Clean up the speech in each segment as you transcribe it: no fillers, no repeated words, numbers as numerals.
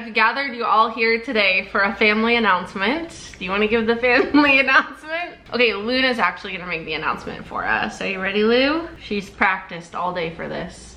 I've gathered you all here today for a family announcement. Do you want to give the family announcement? Okay, Luna's actually gonna make the announcement for us. Are you ready, Lou? She's practiced all day for this.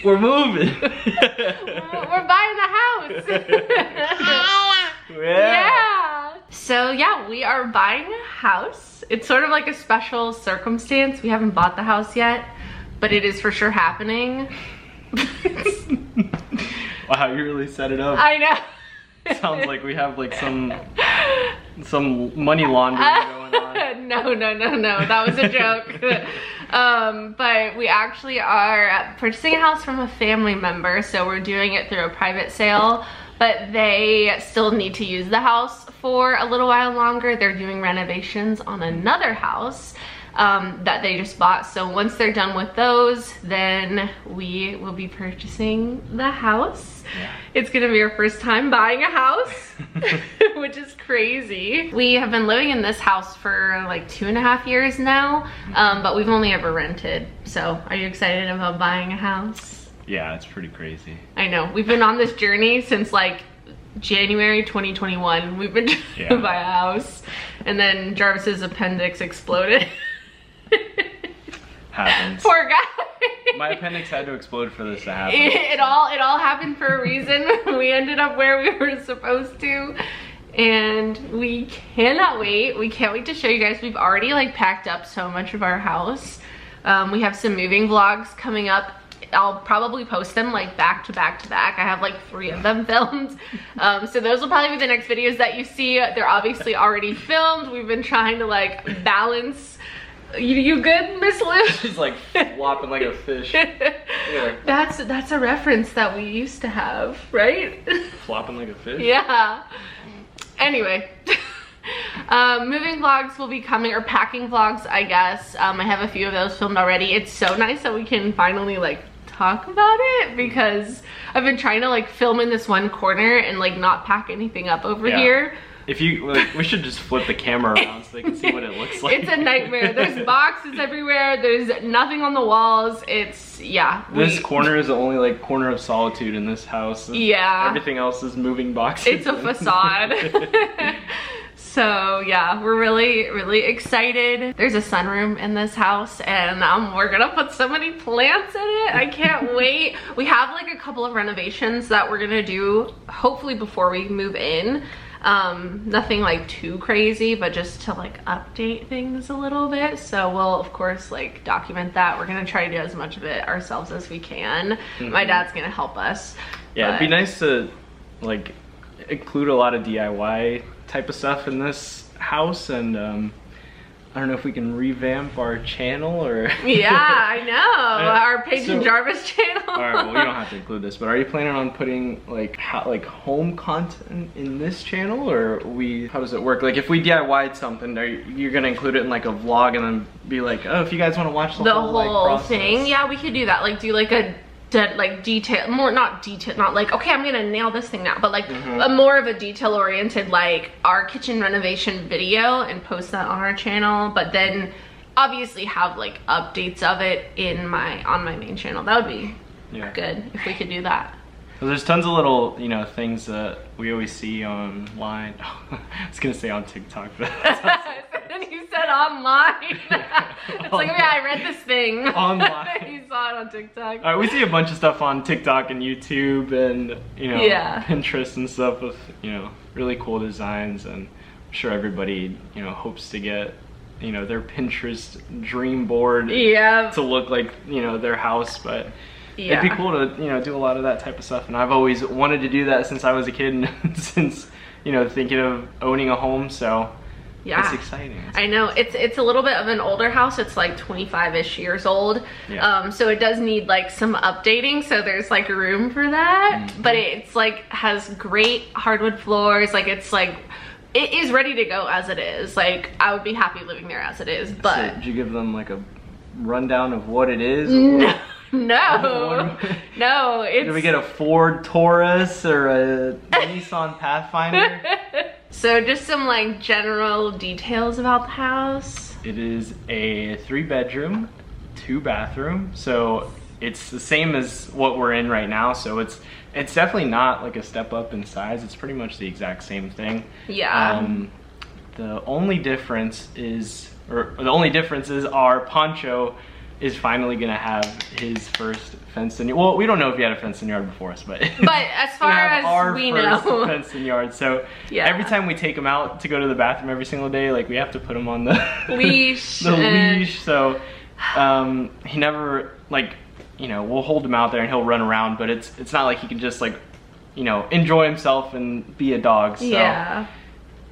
We're moving. We're buying the house. Yeah. So yeah, we are buying a house. It's sort of like a special circumstance. We haven't bought the house yet, but it is for sure happening. Wow, you really set it up. I know. Sounds like we have like some money laundering going on. No, that was a joke. But we actually are purchasing a house from a family member, so we're doing it through a private sale, but they still need to use the house for a little while longer. They're doing renovations on another house that they just bought. So once they're done with those, then we will be purchasing the house. Yeah. It's gonna be our first time buying a house, which is crazy. We have been living in this house for like 2.5 years now, but we've only ever rented. So are you excited about buying a house? Yeah, it's pretty crazy. I know. We've been on this journey since like January 2021. We've been trying to buy a house, and then Jarvis's appendix exploded. Happens. Poor guy. My appendix had to explode for this to happen. It all happened for a reason. We ended up where we were supposed to, and we cannot wait. We can't wait to show you guys. We've already like packed up so much of our house. We have some moving vlogs coming up. I'll probably post them like back to back to back. I have like 3 of them filmed. So those will probably be the next videos that you see. They're obviously already filmed. We've been trying to like balance. You good, Miss Liz? She's like flopping like a fish. Yeah. That's a reference that we used to have, right? Flopping like a fish? Yeah. Anyway. Moving vlogs will be coming, or packing vlogs, I guess. I have a few of those filmed already. It's so nice that we can finally like talk about it, because I've been trying to like film in this one corner and like not pack anything up over here. If you like, we should just flip the camera around so they can see what it looks like. It's a nightmare. There's boxes everywhere. There's nothing on the walls. It's, yeah. This corner is the only like corner of solitude in this house. Yeah. Everything else is moving boxes. It's a facade. So yeah, we're really excited. There's a sunroom in this house, and we're gonna put so many plants in it. I can't wait. We have like a couple of renovations that we're gonna do hopefully before we move in. Nothing like too crazy, but just to like update things a little bit. So we'll of course like document that. We're gonna try to do as much of it ourselves as we can. My dad's gonna help us. Yeah, it'd be nice to like include a lot of DIY type of stuff in this house, and I don't know if we can revamp our channel or yeah, I know. Our Paige and Jarvis channel. Alright, well, you don't have to include this, but are you planning on putting like home content in this channel, or how does it work? Like if we DIY'd something, you're gonna include it in like a vlog and then be like, oh, if you guys want to watch the whole like, process. Thing? Yeah, we could do that. Like do like a not like, okay, I'm gonna nail this thing now, but like a more of a detail oriented, like our kitchen renovation video, and post that on our channel, but then obviously have like updates of it on my main channel. That would be good if we could do that. Well, there's tons of little, you know, things that we always see online. I was gonna say on TikTok, but and you said online. It's like, yeah, I read this thing. Online. You saw it on TikTok. We see a bunch of stuff on TikTok and YouTube and, you know, Pinterest and stuff with, you know, really cool designs, and I'm sure everybody, you know, hopes to get, you know, their Pinterest dream board to look like, you know, their house, but it'd be cool to, you know, do a lot of that type of stuff, and I've always wanted to do that since I was a kid, and since, you know, thinking of owning a home, so it's exciting. I know, it's a little bit of an older house. It's like 25-ish years old, so it does need like some updating, so there's like room for that, but it's like has great hardwood floors, like it's like it is ready to go as it is. Like I would be happy living there as it is. But so did you give them like a rundown of what it is? No, it's... Did we get a Ford Taurus or a Nissan Pathfinder? So just some like general details about the house. It is a 3-bedroom, 2-bathroom. So it's the same as what we're in right now, so it's definitely not like a step up in size. It's pretty much the exact same thing. Yeah. The only difference is our Poncho is finally gonna have his first fenced in yard. Well, we don't know if he had a fenced in yard before us, but as far as we know, fenced in yard. So every time we take him out to go to the bathroom every single day, like we have to put him on the leash. leash. So he never, like, you know, we'll hold him out there and he'll run around, but it's not like he can just, like, you know, enjoy himself and be a dog. So yeah.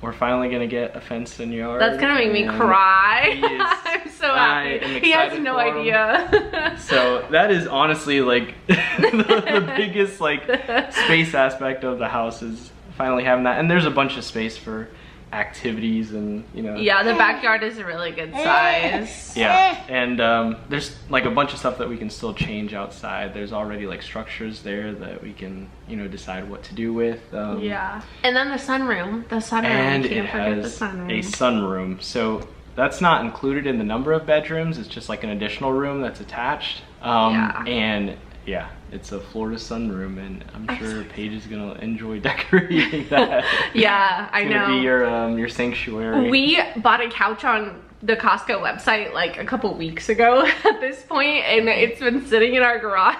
We're finally gonna get a fenced in yard. That's gonna make me cry. I'm so happy. He has no idea. So that is honestly like the biggest like space aspect of the house is finally having that. And there's a bunch of space for activities and, you know. Yeah, the backyard is a really good size. Yeah, and there's like a bunch of stuff that we can still change outside. There's already like structures there that we can, you know, decide what to do with. Yeah, and then the sunroom. And it has a sunroom. So that's not included in the number of bedrooms. It's just like an additional room that's attached. And yeah, it's a Florida sunroom, and I'm sure Paige is gonna enjoy decorating that. Yeah, I know. It's gonna be your sanctuary. We bought a couch on the Costco website like a couple weeks ago at this point, and it's been sitting in our garage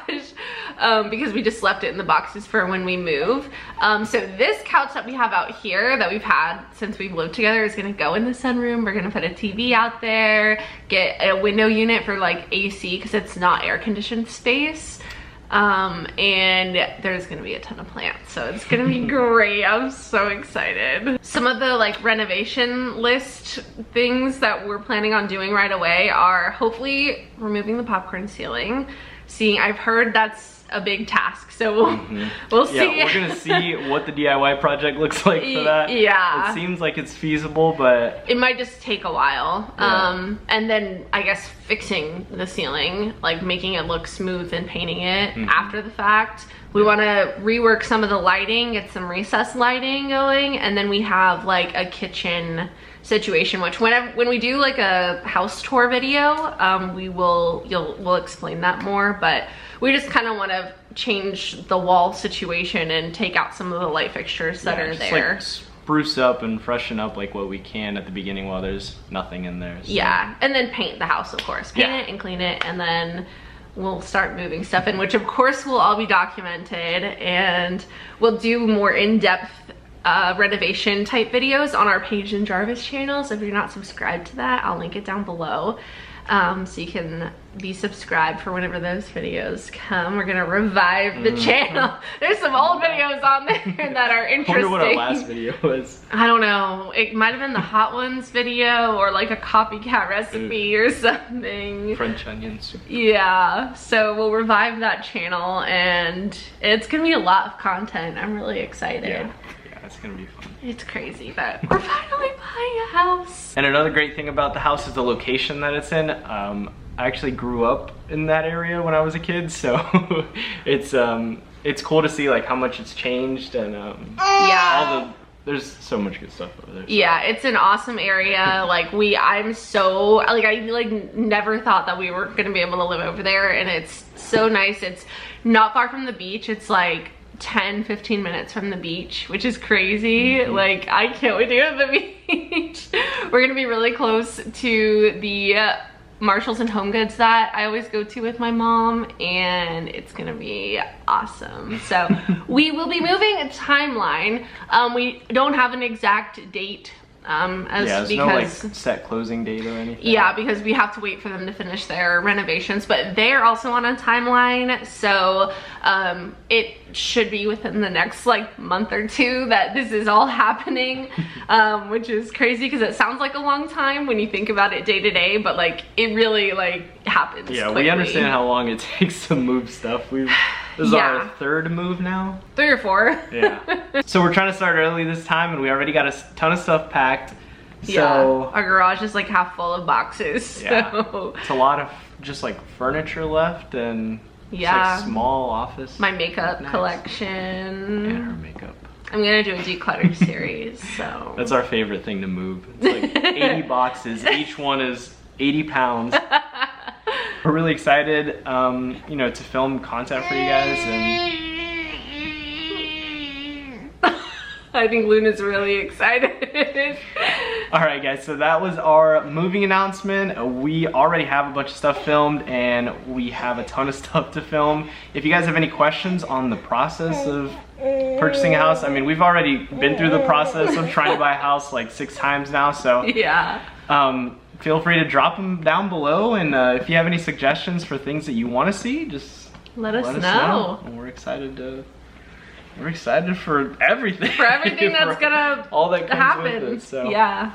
because we just left it in the boxes for when we move. So this couch that we have out here that we've had since we've lived together is gonna go in the sunroom. We're gonna put a TV out there, get a window unit for like AC because it's not air conditioned space. And there's gonna be a ton of plants, so it's gonna be great. I'm so excited. Some of the like renovation list things that we're planning on doing right away are hopefully removing the popcorn ceiling. I've heard that's a big task, so we'll see. Yeah, we're gonna see what the DIY project looks like for that. Yeah, it seems like it's feasible, but it might just take a while. Yeah. And then I guess fixing the ceiling, like making it look smooth and painting it after the fact. We want to rework some of the lighting, get some recessed lighting going, and then we have like a kitchen situation, which when we do like a house tour video, we'll explain that more, but we just kind of want to change the wall situation and take out some of the light fixtures that are there. Like spruce up and freshen up like what we can at the beginning while there's nothing in there. So. Yeah, and then paint the house, of course. Paint it and clean it, and then we'll start moving stuff in, which of course will all be documented, and we'll do more in-depth renovation type videos on our Paige and Jarvis channels. If you're not subscribed to that, I'll link it down below. So you can be subscribed for whenever those videos come. We're gonna revive the channel. There's some old videos on there that are interesting. I wonder what our last video was. I don't know. It might have been the Hot Ones video or like a copycat recipe or something. French onion soup. Yeah, so we'll revive that channel, and it's gonna be a lot of content. I'm really excited. Yeah. It's gonna be fun. It's crazy, but we're finally buying a house. And another great thing about the house is the location that it's in. I actually grew up in that area when I was a kid, so it's cool to see like how much it's changed, and yeah, there's so much good stuff over there. So. Yeah, it's an awesome area. Like I never thought that we were gonna be able to live over there, and it's so nice. It's not far from the beach. It's like 10-15 minutes from the beach, which is crazy. Like I can't wait to go to the beach. We're gonna be really close to the Marshalls and Home Goods that I always go to with my mom, and it's gonna be awesome. So we will be moving a timeline. We don't have an exact date there's no like set closing date or anything. Yeah, because we have to wait for them to finish their renovations, but they're also on a timeline, so it should be within the next like month or two that this is all happening, which is crazy because it sounds like a long time when you think about it day to day, but like it really like happens quickly. We understand how long it takes to move stuff. This is our third move now. 3 or 4. Yeah. So we're trying to start early this time, and we already got a ton of stuff packed. So our garage is like half full of boxes. Yeah. So. It's a lot of just like furniture left, and like small office. My makeup collection. And her makeup. I'm gonna do a declutter series. So that's our favorite thing to move. It's like 80 boxes. Each one is 80 pounds. We're really excited, you know, to film content for you guys, and I think Luna's really excited. Alright guys, so that was our moving announcement. We already have a bunch of stuff filmed and we have a ton of stuff to film. If you guys have any questions on the process of purchasing a house, I mean, we've already been through the process of trying to buy a house like 6 times now, so yeah. Feel free to drop them down below, and if you have any suggestions for things that you want to see, just let us know. And we're excited for everything. For everything that's gonna all that comes happen. With it, so. Yeah.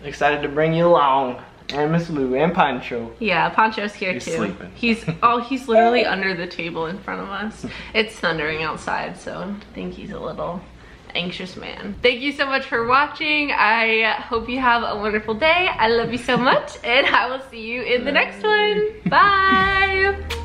Excited to bring you along. And Miss Lou and Pancho. Yeah, Pancho's here he's too. Sleeping. He's literally under the table in front of us. It's thundering outside, so I think he's a little anxious man. Thank you so much for watching. I hope you have a wonderful day. I love you so much, and I will see you in the next one. Bye.